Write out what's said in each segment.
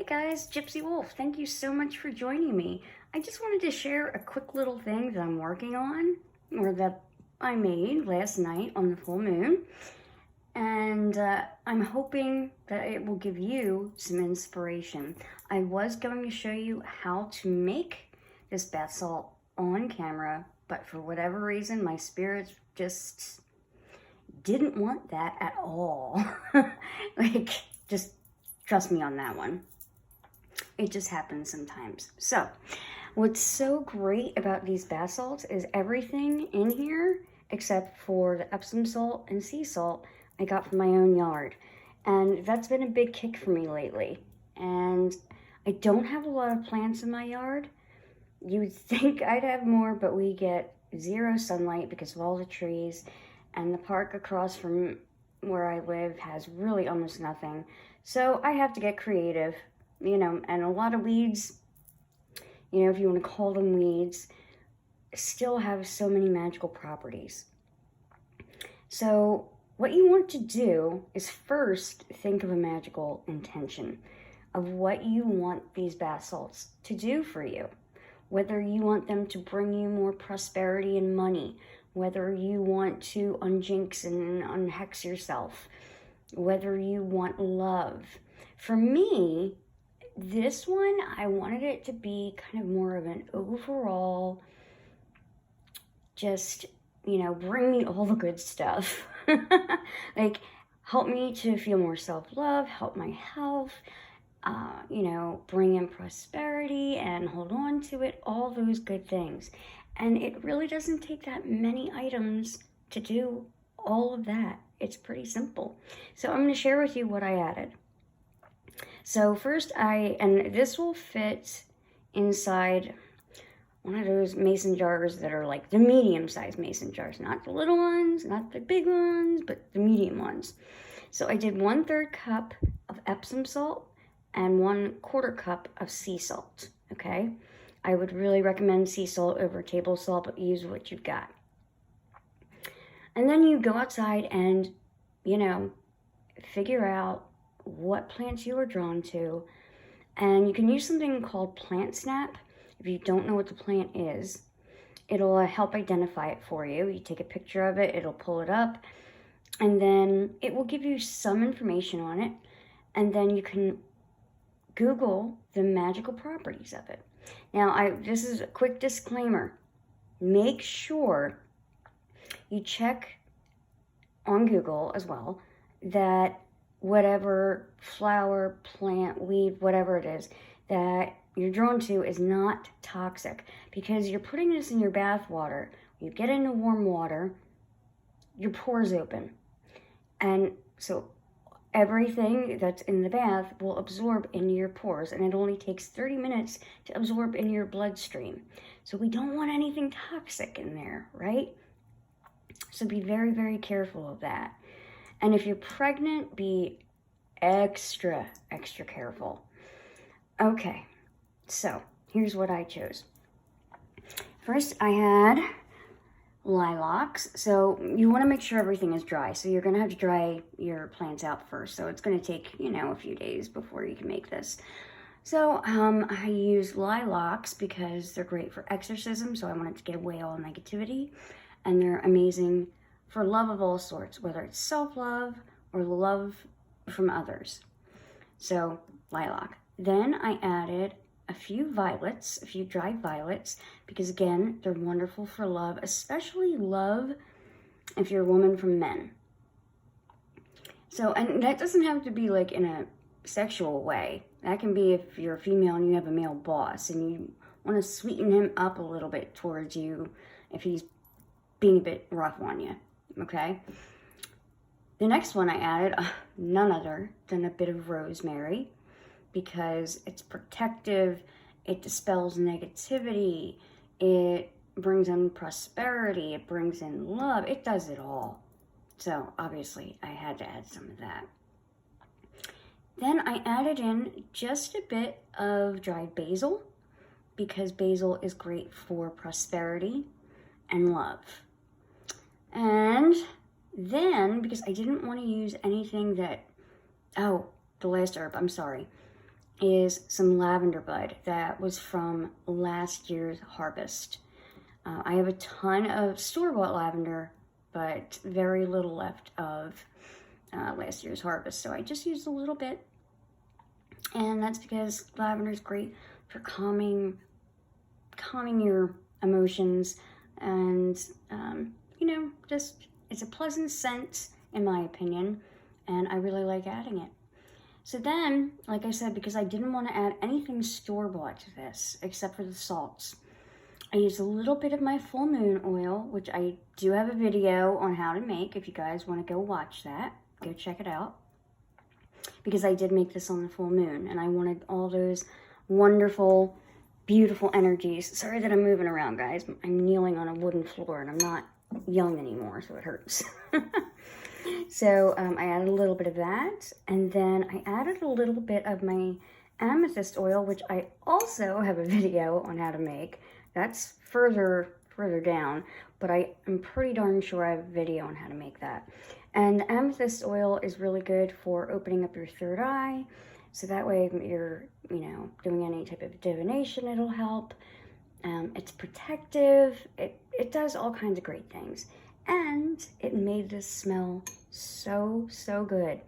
Hey guys, Gypsy Wolf, thank you so much for joining me. I just wanted to share a quick little thing that I'm working on, or that I made last night on the full moon. And I'm hoping that it will give you some inspiration. I was going to show you how to make this bath salt on camera, but for whatever reason, my spirits just didn't want that at all. Just trust me on that one. It just happens sometimes. So, what's so great about these bath salts is everything in here, except for the Epsom salt and sea salt, I got from my own yard. And that's been a big kick for me lately. And I don't have a lot of plants in my yard. You'd think I'd have more, but we get zero sunlight because of all the trees. And the park across from where I live has really almost nothing. So I have to get creative, and a lot of weeds, if you want to call them weeds, still have so many magical properties. So what you want to do is first think of a magical intention of what you want these bath salts to do for you. Whether you want them to bring you more prosperity and money, whether you want to unjinx and unhex yourself, whether you want love. For me, this one, I wanted it to be kind of more of an overall, just, bring me all the good stuff. Like, help me to feel more self-love, help my health, bring in prosperity and hold on to it, all those good things. And it really doesn't take that many items to do all of that. It's pretty simple. So I'm going to share with you what I added. So first and this will fit inside one of those mason jars that are like the medium-sized mason jars, not the little ones, not the big ones, but the medium ones. So I did 1/3 cup of Epsom salt and 1/4 cup of sea salt, okay? I would really recommend sea salt over table salt, but use what you've got. And then you go outside and, figure out what plants you are drawn to. And you can use something called Plant Snap. If you don't know what the plant is, it'll help identify it for you. You take a picture of it, it'll pull it up, and then it will give you some information on it. And then you can Google the magical properties of it. Now, this is a quick disclaimer. Make sure you check on Google as well that whatever flower, plant, weed, whatever it is that you're drawn to is not toxic, because you're putting this in your bath water. You get into warm water, your pores open. And so everything that's in the bath will absorb into your pores, and it only takes 30 minutes to absorb in your bloodstream. So we don't want anything toxic in there, right? So be very, very careful of that. And if you're pregnant, be extra, extra careful. Okay, so here's what I chose. First, I had lilacs. So you want to make sure everything is dry. So you're going to have to dry your plants out first. So it's going to take, a few days before you can make this. So I use lilacs because they're great for exorcism. So I wanted to get away all negativity. And they're amazing for love of all sorts, whether it's self-love or love from others. So lilac. Then I added a few violets, a few dried violets, because again, they're wonderful for love, especially love if you're a woman from men. So, and that doesn't have to be like in a sexual way. That can be if you're a female and you have a male boss and you want to sweeten him up a little bit towards you if he's being a bit rough on you, okay? The next one I added, none other than a bit of rosemary, because it's protective, it dispels negativity, it brings in prosperity, it brings in love, it does it all. So obviously I had to add some of that. Then I added in just a bit of dried basil, because basil is great for prosperity and love. And then, because I didn't want to use anything that, the last herb, I'm sorry. is some lavender bud that was from last year's harvest. I have a ton of store-bought lavender, but very little left of last year's harvest. So I just used a little bit, and that's because lavender is great for calming your emotions, and you know, just it's a pleasant scent in my opinion, and I really like adding it. So then, like I said, because I didn't want to add anything store-bought to this except for the salts, I used a little bit of my full moon oil, which I do have a video on how to make. If you guys want to go watch that, go check it out. Because I did make this on the full moon, and I wanted all those wonderful, beautiful energies. Sorry that I'm moving around, guys. I'm kneeling on a wooden floor, and I'm not young anymore, so it hurts. So I added a little bit of that, and then I added a little bit of my amethyst oil, which I also have a video on how to make. That's further down, but I am pretty darn sure I have a video on how to make that. And the amethyst oil is really good for opening up your third eye, so that way if you're, you know, doing any type of divination, it'll help. It's protective. It does all kinds of great things. And it made this smell so good.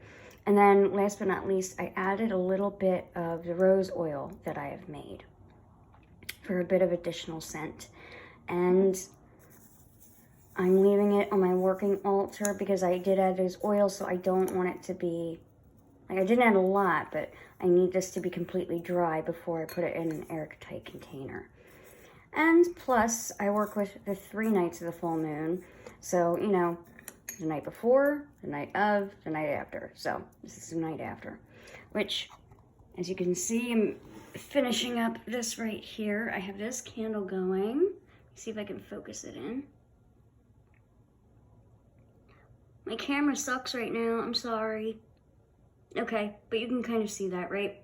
And then last but not least, I added a little bit of the rose oil that I have made for a bit of additional scent. And I'm leaving it on my working altar because I did add those oils, so I don't want it to be, like, I didn't add a lot, but I need this to be completely dry before I put it in an airtight container. And plus, I work with the 3 nights of the full moon. So, you know, the night before, the night of, the night after. So, this is the night after. Which, as you can see, I'm finishing up this right here. I have this candle going. See if I can focus it in. My camera sucks right now. I'm sorry. Okay, but you can kind of see that, right?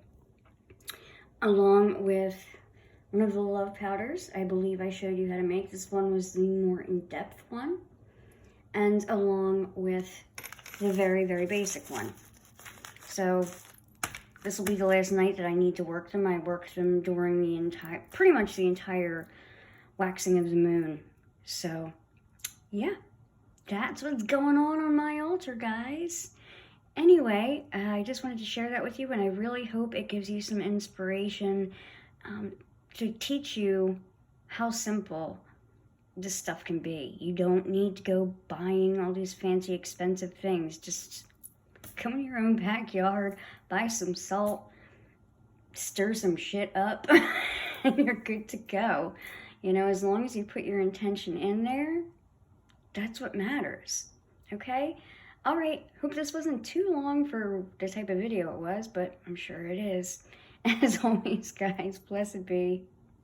Along with one of the love powders I believe I showed you how to make. This one was the more in-depth one. And along with the very basic one. So this will be the last night that I need to work them. I worked them during the pretty much the entire waxing of the moon. So yeah, that's what's going on my altar, guys. Anyway, I just wanted to share that with you, and I really hope it gives you some inspiration to teach you how simple this stuff can be. You don't need to go buying all these fancy expensive things. Just come in your own backyard, buy some salt, stir some shit up, and you're good to go. You know, as long as you put your intention in there, that's what matters. Okay? Alright, hope this wasn't too long for the type of video it was, but I'm sure it is. As always, guys, blessed be.